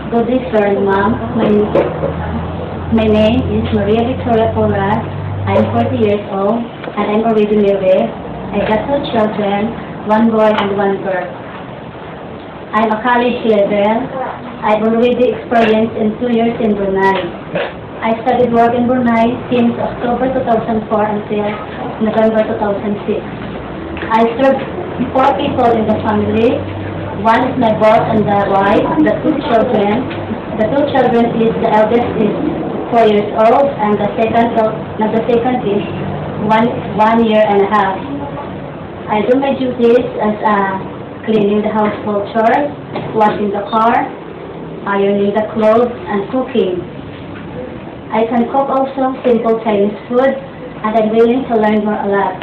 Good day, ma'am. My name is Maria Victoria Porras. I'm 40 years old, and I'm already married. I got 2 children, 1 boy and 1 girl. I'm a college level. I've already experienced in 2 years in Brunei. I started work in Brunei since October 2004 until November 2006. I served 4 people in the family. 1 is my boss and the wife, the 2 children. The 2 children is, the eldest is 4 years old, and the second is 1 year and a half. I do my duties as cleaning the household chores, washing the car, ironing the clothes, and cooking. I can cook also simple Chinese food, and I'm willing to learn more a lot.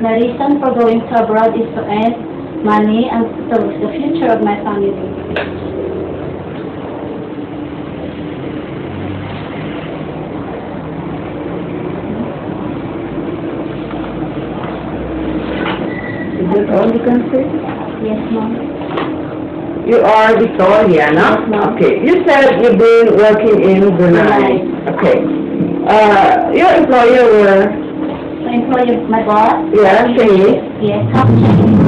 My reason for going to abroad is to earn money and towards the future of my family. Is that all you can say? Yes, ma'am. You are Victoria, no? Yes, ma'am. Okay. You said you've been working in Brunei. Okay. Your employer were? My employer, my boss. Yeah, Chinese. Yes, half Chinese.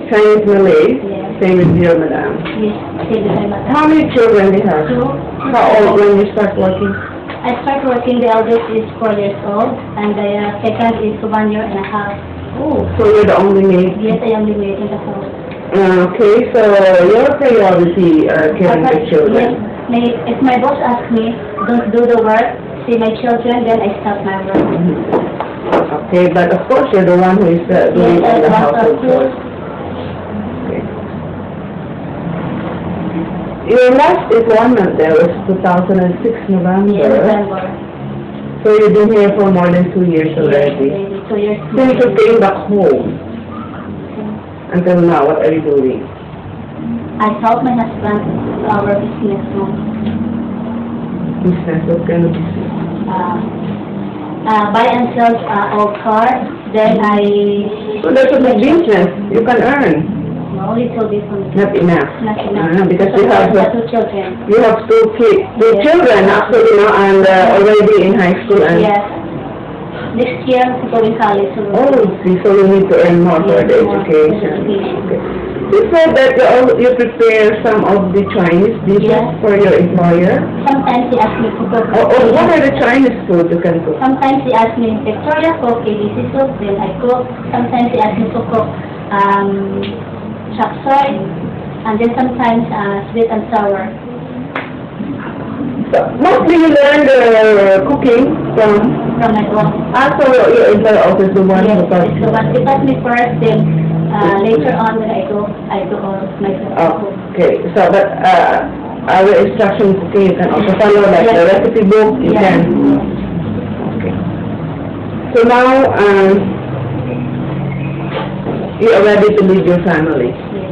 Chinese Malay. Yes. Same with your madam. Yes, same with my mother. How many children do you have? 2. How old when you start working? I start working, the eldest is 4 years old, and the second is 1 year and a half. Oh, so you're the only maid? Yes, I am the maid in the house. Okay, so your priority caring for children? Yes, if my boss asks me, don't do the work, see my children, then I stop my work. Okay, but of course you're the one who is doing all the household chores. Okay. Your last employment there was 2006 November. Yes, November. So you've been here for more than 2 years already. Yes, 2 years. Since you came back home, until now, what are you doing? I help my husband to our business home. Business, what kind of business? Buy and sell old cars, then I... So that's a big business. You can earn. No, little bit from Not enough. Not enough. Because So you have I 2 children. you have 2 kids, 2 children actually, you know, and already in high school. And Yes. Next year, I'm going college. So oh, see, so you need to earn more for the education. Okay. You said that you prepare some of the Chinese dishes Yes. for your employer. Sometimes he asks me to cook. What are the Chinese food you can cook? Sometimes he asks me, Victoria, cook ABC soup, then I cook. Sometimes he asks me to cook chop suey, and then sometimes sweet and sour. So, mostly you learn the cooking from From my boss. also your employer also is the one Yes, who taught it's you. the one. He taught me first, then later on when I do all myself. Oh, okay. So, but our instruction cooking you can also follow, like the recipe book, you Yes. can. Okay. So now, you are ready to leave your family. Yes.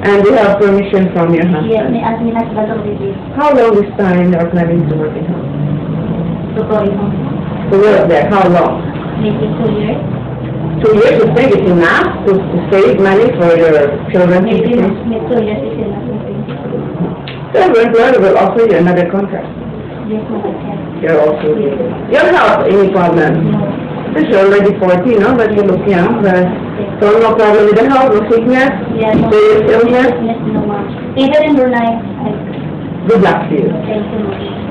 And you have permission from your husband. Yes, my husband already. How long this time you are planning to work in home? So going home. To work there, how long? Maybe 2 years. 2 years, you think it's enough to save money for your children? Maybe 2 years is enough. So your employer will offer you another contract. Yes, no, I can. You're also your health, any problem? No. Because you're already 40, no? But you look young. But so no problem with the health, no sickness, Yeah, no. serious illness. Yes, no, ma'am. Even in Brunei, Good luck to you. thank you much.